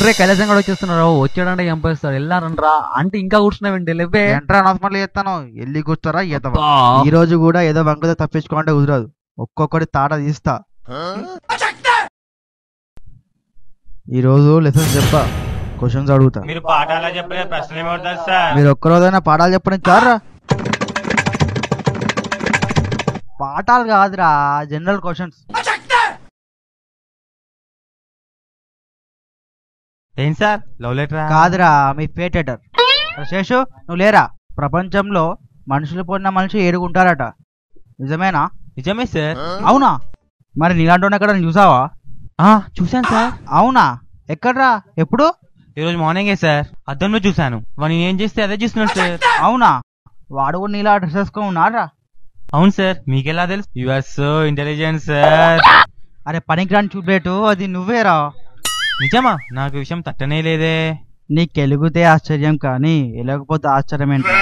Array Kailasam కూడా వచ్చేస్తున్నారు. వచ్చాడంటే చంపేస్తాడు. వెళ్ళారంట్రా అంటే ఇంకా కూర్చున్నావండి. లేవే ఎంట్రా హాస్పిటల్ చేస్తాను. వెళ్ళి కూర్చోరా ఈతవా. ఈ రోజు కూడా ఏదో వంకతో తప్పించుకోంటే కుదరదు. ఒక్కొక్కటి తాట తీస్తా. ఈ రోజు లెసన్స్ చెప్పా, క్వశ్చన్స్ అడుగుతా. మీరు పాఠాలు చెప్పలే ప్రశ్నలు ఏమవుతారు సార్? మీరు ఒక్కరోజైనా పాఠాలు చెప్పడం చారా? పాఠాలు కాదురా, జనరల్ క్వశ్చన్స్. ఏం సార్ లవ్ లెటరా? కాదురా, మీ పేటెటర్. శేషు నువ్వు లేరా? ప్రపంచంలో మనుషులు పోయిన మనిషి ఏడుకుంటారట, నిజమేనా? నిజమే సార్. అవునా? మరి నీలాంటి ఎక్కడ చూసావా? చూసాను సార్. అవునా? ఎక్కడ్రా? ఎప్పుడు? ఈరోజు మార్నింగే సార్, అద్దంలో చూసాను. వాడిని ఏం చేస్తే అదే చూస్తున్నాడు సార్. అవునా? వాడు కూడా నీలా డ్రెస్ వేసుకొని ఉన్నారా? అవును సార్. మీకెలా తెలుసు? You are so intelligent sir. అరే పనికిరాని చూపేటు, అది నువ్వేరా? నిజమా? నాకు విషయం తట్టనే లేదే. నీకెలుగుతే ఆశ్చర్యం, కానీ ఎలగకపోతే ఆశ్చర్యం ఏంటి?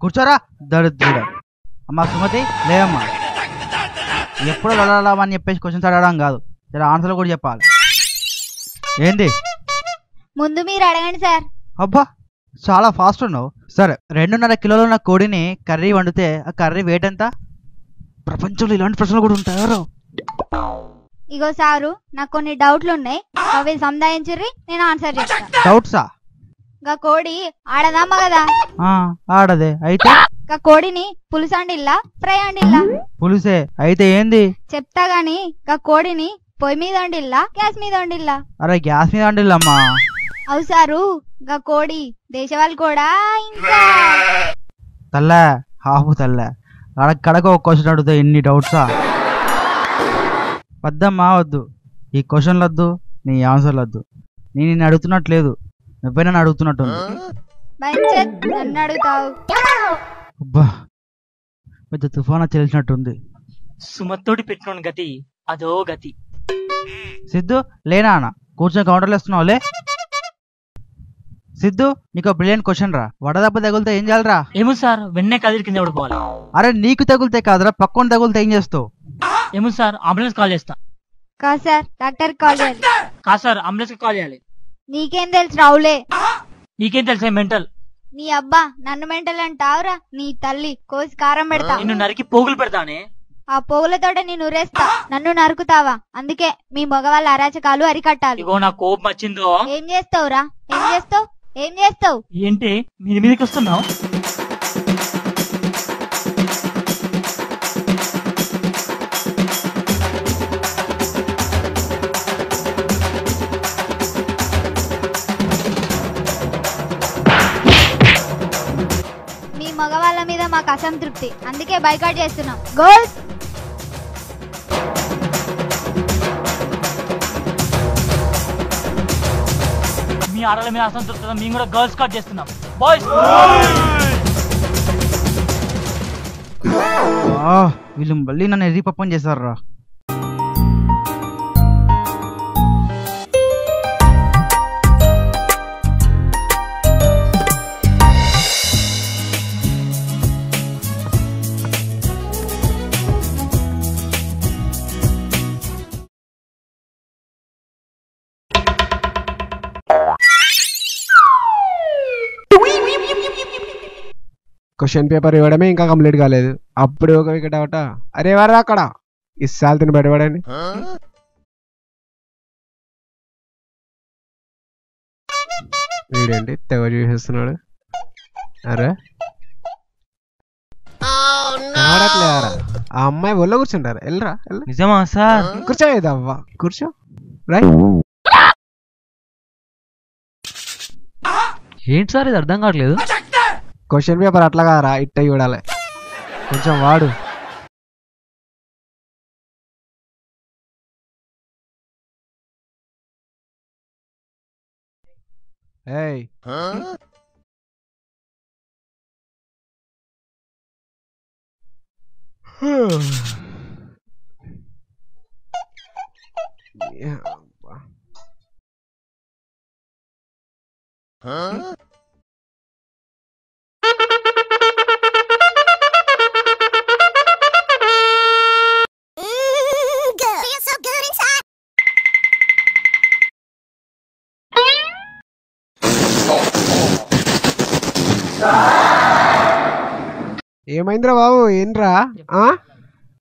కూర్చోరా దరిద్రుడా. అమ్మా సుమతి లేదమ్మా. ఎప్పుడు లలామని చెప్పేసి క్వశ్చన్స్ అడగడం కాదు, ఇలా ఆన్సర్లు కూడా చెప్పాలి. ఏంది? ముందు మీరు అడగండి సార్. అబ్బా చాలా ఫాస్ట్ ఉన్నావు. సరే, 2.5 కిలోలు ఉన్న కోడిని కర్రీ వండితే ఆ కర్రీ వెయిట్ ఎంత? ప్రపంచంలో ఇలాంటి ప్రశ్నలు కూడా ఉంటాయో? ఇగో సారు, నాకు కొన్ని డౌట్లు ఉన్నాయి, అవి సంధాయించుర్రి, నేను ఆన్సర్ చేస్తాను. డౌట్సా? గా కోడి ఆడదా మగదా? ఆడదే. అయితే గా కోడిని పులుసు అండిల్లా ఫ్రై అండిల్లా? పులుసే. అయితే ఏంది? చెప్తా గాని గా కోడిని పొయ్యి మీద వండిల్లా గ్యాస్ మీద వండిల్లా? అరే గ్యాస్ మీద వండిల్లమ్మా. అవు సారు, గా కోడి దేశవాళి కూడా ఇంకా తల్లే హాఫు తల్లే. కడకు ఒక క్వశ్చన్ అడిగితే ఎన్ని డౌట్సా? వద్దమ్మా వద్దు. ఈ క్వశ్చన్లు వద్దు, నీ ఆన్సర్లు వద్దు. నేను నిన్ను అడుగుతున్నట్లేదు, నువ్వే నన్ను అడుగుతున్నట్టుంది. నన్ను అడుగుతావు? అబ్బా పెద్ద తుఫానా తెలిసినట్టుంది. సుమత్తోటి పెట్టిన గతి అదో గతి. సిద్ధు లేనా అన్న? కూర్చొని కౌంటర్లు వేస్తున్నావులే. సిద్ధు నీకు బ్రిలియంట్ క్వశ్చన్ రా. వడదెబ్బ తగులితే ఏం చేయాలరా? ఏమో సార్, వెన్నే కదిరి కింద పడిపోవాలి. అరే నీకు తగులితే కాదురా, పక్కన తగులితే ఏం చేస్తావు? ఏమో సార్, అంబులెన్స్ కాల్ చేస్తా. కాదు సార్, డాక్టర్ కాల్ చేయాలి. కాదు సార్, అంబులెన్స్ కాల్ చేయాలి. నీకేం తెలుసు రావులే? నీకేం తెలుసా మెంటల్? నీ అబ్బా నన్ను మెంటల్ అంటావురా? నీ తల్లి కోసి కారం పెడతా. నిన్ను నరికి పోగులు పెడతానే. ఆ పోగులతోట నేను ఉరేస్తా, నన్ను నరుకుతావా? అందుకే మీ మగవాళ్ళ అరాచకాలు అరికట్టాలి. ఇగో నా కోపం వచ్చిందో. ఏం చేస్తావురా? ఏం చేస్తావు? ఏం చేస్తావు? ఏంటి మీద మీదకి వస్తున్నావు? మీ మగవాళ్ళ మీద మాకు అసంతృప్తి, అందుకే బైకాట్ చేస్తున్నాం. గోల్స్ మీ ఆడల మీద అసంతృప్తి, మేము కూడా గర్ల్స్ కట్ చేస్తున్నాం. బాయ్స్ వీళ్ళు మళ్ళీ నన్ను ఎర్రి పప్పని చేశారు రా. క్వశ్చన్ పేపర్ ఇవ్వడమే ఇంకా కంప్లీట్ కాలేదు, అప్పుడు ఒక వికెట్ అవుట. అరే ఎవరు అక్కడ ఇస్సాలు తిని బయటపడండి. వీడేంటి తెగ చూసేస్తున్నాడు? అరే కనబడట్లేరా? ఆ అమ్మాయి ఒళ్ళో కూర్చుంటారు. వెళ్ళరా వెళ్ళరా. నిజమా సార్? కూర్చోయేదవ్వా, కూర్చో. రైట్. ఏంటి సార్ ఇది అర్థం కావట్లేదు. క్వశ్చన్ పేపర్ అట్లా కారా, ఇట్ట చూడాలి. కొంచెం వాడు. ఏయ్ ఏమైందిరా బాబు ఏంట్రా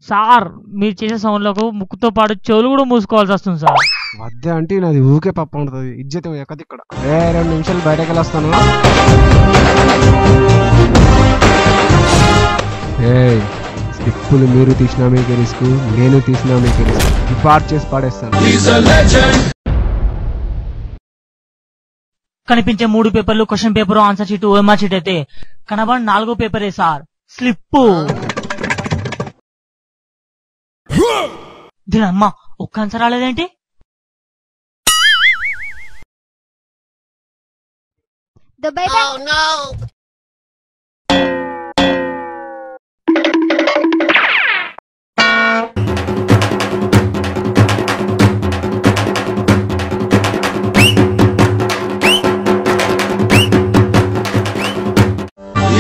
సార్ మీరు చేసే సౌండ్లకు ముక్కుతో పాటు చెవులు కూడా మూసుకోవాల్సి వస్తుంది సార్. వద్దే అంటే నాది ఊకే పప్పు ఉంటుంది ఇజ్జత్ ఎక్కది ఇక్కడ 2 నిమిషాలు బయటకు వెళ్ళొస్తాను. స్లిప్పులు మీరు తీసినా మీకే రిస్క్, నేను తీసినా మీకే రిస్క్. డిపార్ట్ చేసి పాడేస్తాను. కనిపించే 3 పేపర్లు question paper, answer sheet, OMR sheet అయితే కనబడి 4వ పేపరే సార్ స్లిప్. దీని అమ్మ ఒక్క ఆన్సర్ రాలేదేంటి?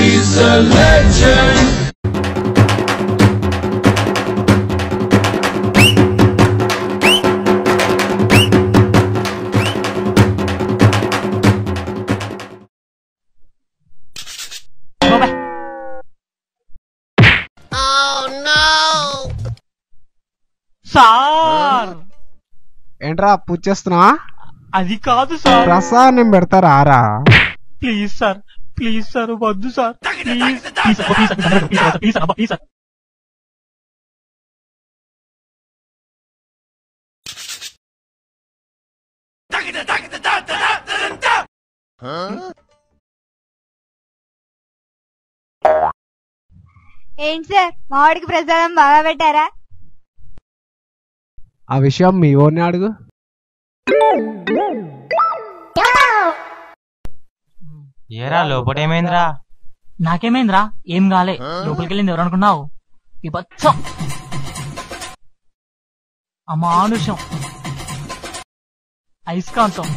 He's a legend. సార్ ఏంట్రా పూజ చేస్తున్నావా? అది కాదు సార్. ప్రసాదం పెడతారా రా? ప్లీజ్ సార్, ప్లీజ్ సార్, వద్దు sir, please please please sir. ఏంటి సార్ మావాడికి ప్రసాదం బాగా పెట్టారా? ఆ విషయం మీ ఓర్ని అడుగు. ఏరా లోపటేమైందిరా? నాకేమైందిరా? ఏం కాలే. లోపలికి వెళ్ళింది ఎవరనుకున్నావు? విపత్సం, అమానుషం, అయస్కాంతం.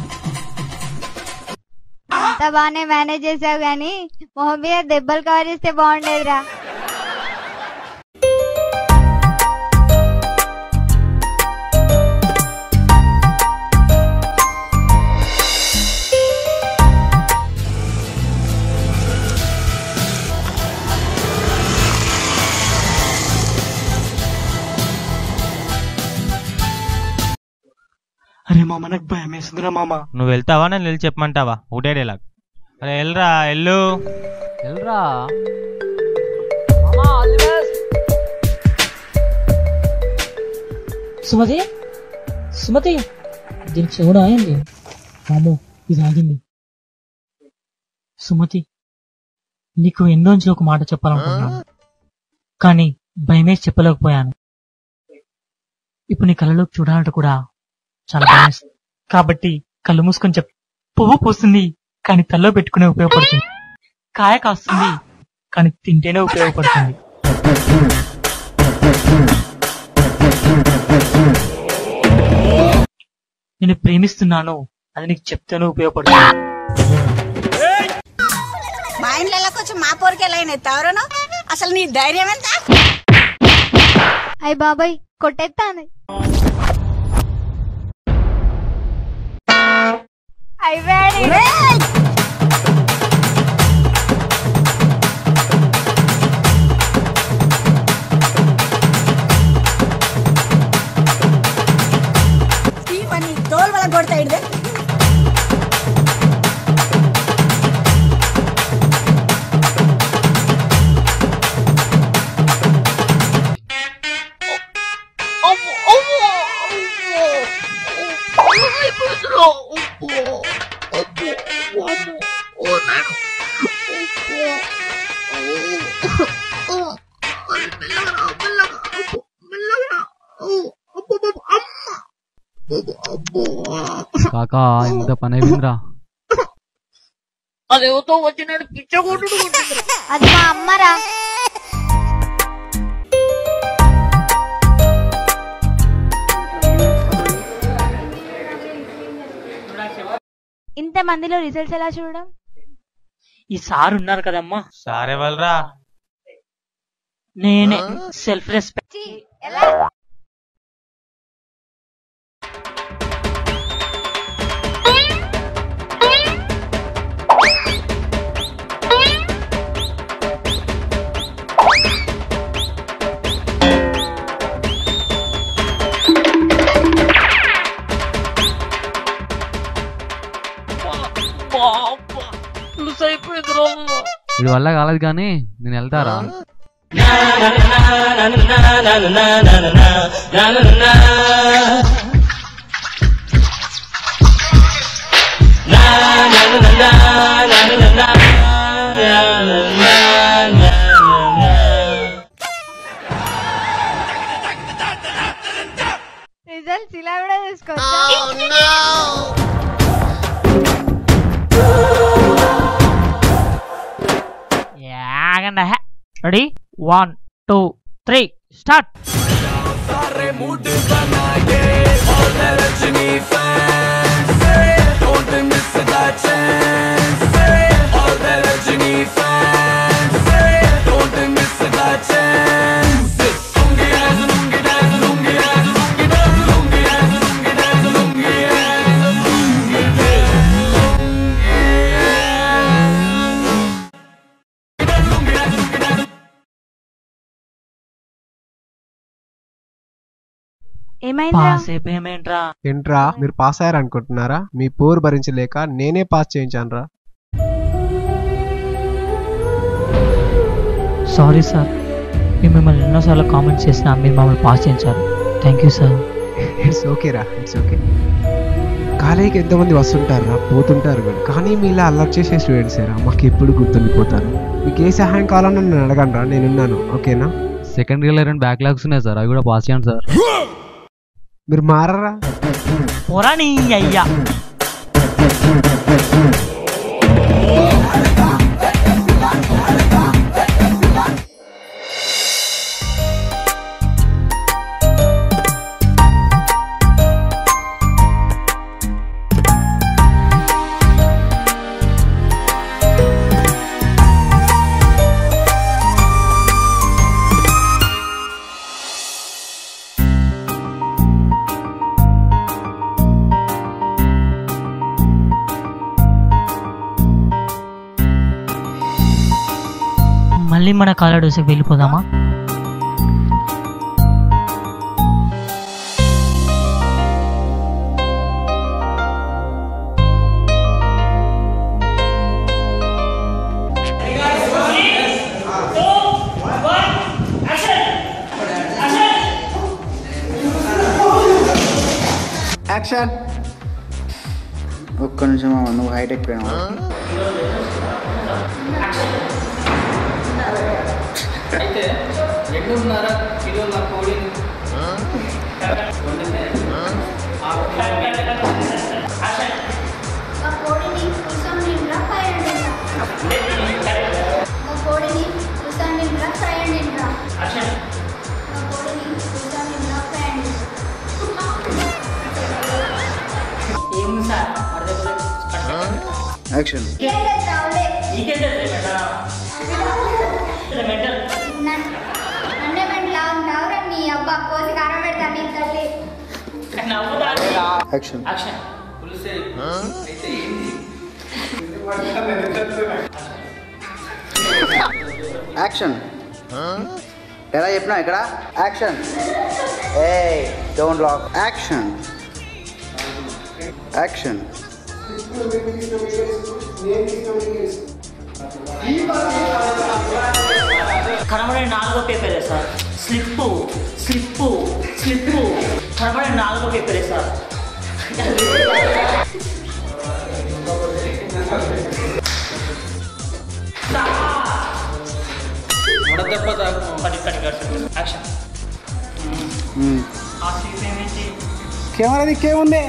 అంత బాగానే మేనేజ్ చేసావు గానీ మొహం మీద దెబ్బలు కవర్ చేస్తే బాగుండేదిరా. అరే మామ నాకు భయం వేస్తుందిరా మామ. నువ్వు వెళ్తావా నేను వెళ్ళి చెప్పమంటావా? ఒకటే డైలాగ్. అరే వెళ్ళరా ఎల్లు వెళ్ళరా. సుమతి, సుమతి, దీనికి చెవుడా అయింది? మామూ ఇది ఆగింది. సుమతి, నీకు ఎన్నోంచి ఒక మాట చెప్పాలనుకున్నాను కానీ భయమేసి చెప్పలేకపోయాను. ఇప్పుడు నీ కళ్ళలోకి చూడాలంటే కూడా చాలా భయం వేస్తుంది. కాబట్టి కళ్ళు మూసుకొని చెప్పు. పువ్వు పూస్తుంది కానీ తల్లో పెట్టుకునే ఉపయోగపడుతుంది. కాయ కాస్తుంది కానీ తింటేనే ఉపయోగపడుతుంది. నేను ప్రేమిస్తున్నాను అది నీకు చెప్తేనే ఉపయోగపడుతుంది. మా ఇంట్లోకి వచ్చి మా పోరికి ఎలా ఎత్తావరను? అసలు నీ ధైర్యం ఎంత? అయ్య బాబాయ్ కొట్టేస్తాను. తోలు వల్ల కొడతా ఇడే. కాకా ఇంత పని అయిందిరా. అదేవతో వచ్చినాడు పిచ్చగొట్టుడు. అది మా అమ్మరా. ఇంత మందిలో రిజల్ట్స్ ఎలా చూడడం? ఈ సార్ ఉన్నారు కదమ్మా. సార్ ఎవరురా? నేనే. Self respect. వీడి వల్ల కాలేదు కానీ నేను వెళ్తారా? రిజల్ట్స్ ఇలా కూడా చూసుకోవచ్చా? Ready 1 2 3 start. ఏంట్రా మీరు పాస్ అయ్యారు అనుకుంటున్నారా? మీ పోరు భరించలేక నేనే పాస్ చేయించానురా. సారీ సార్, మేము మిమ్మల్ని ఎన్నోసార్లు కామెంట్ చేసినా మీరు మమ్మల్ని పాస్ చేయించారు. Thank you sir. ఇట్స్ ఓకేరా, ఇట్స్ ఓకే. కాలేజీకి ఎంతమంది వస్తుంటారా, పోతుంటారు కూడా, కానీ మీ ఇలా అల్లరి చేసే స్టూడెంట్స్ ఏరా మాకు ఎప్పుడు గుర్తుండిపోతారు. మీకు ఏ సహాయం కావాలన్నా నన్ను అడగండి రా, నేనున్నాను. ఓకేనా? సెకండ్ ఇయర్లో 2 బ్యాక్లాగ్స్ ఉన్నాయి సార్, అవి కూడా పాస్ చేయండి సార్. మీరు మారరా? పోరా నీ అయ్యా. మళ్ళీ మన కాలేజీకి వెళ్ళిపోదామా? యాక్షన్. ఒక్క నిమిషం మామ, నువ్వు హైటెక్ పోయినా. అయితే 2:30 కిలోల కోడిని యాక్షన్. యాక్షన్. యాక్షన్. ఎలా చెప్పినా ఇక్కడ యాక్షన్. ఏయ్ డోంట్ లాక్. యాక్షన్. యాక్షన్. కనబడే 4వ పేపరే సార్. స్లిప్పు స్లిప్పు స్లిప్పు కనబడే 4వ పేపరే సార్. కెమెరా దిక్కేముంది?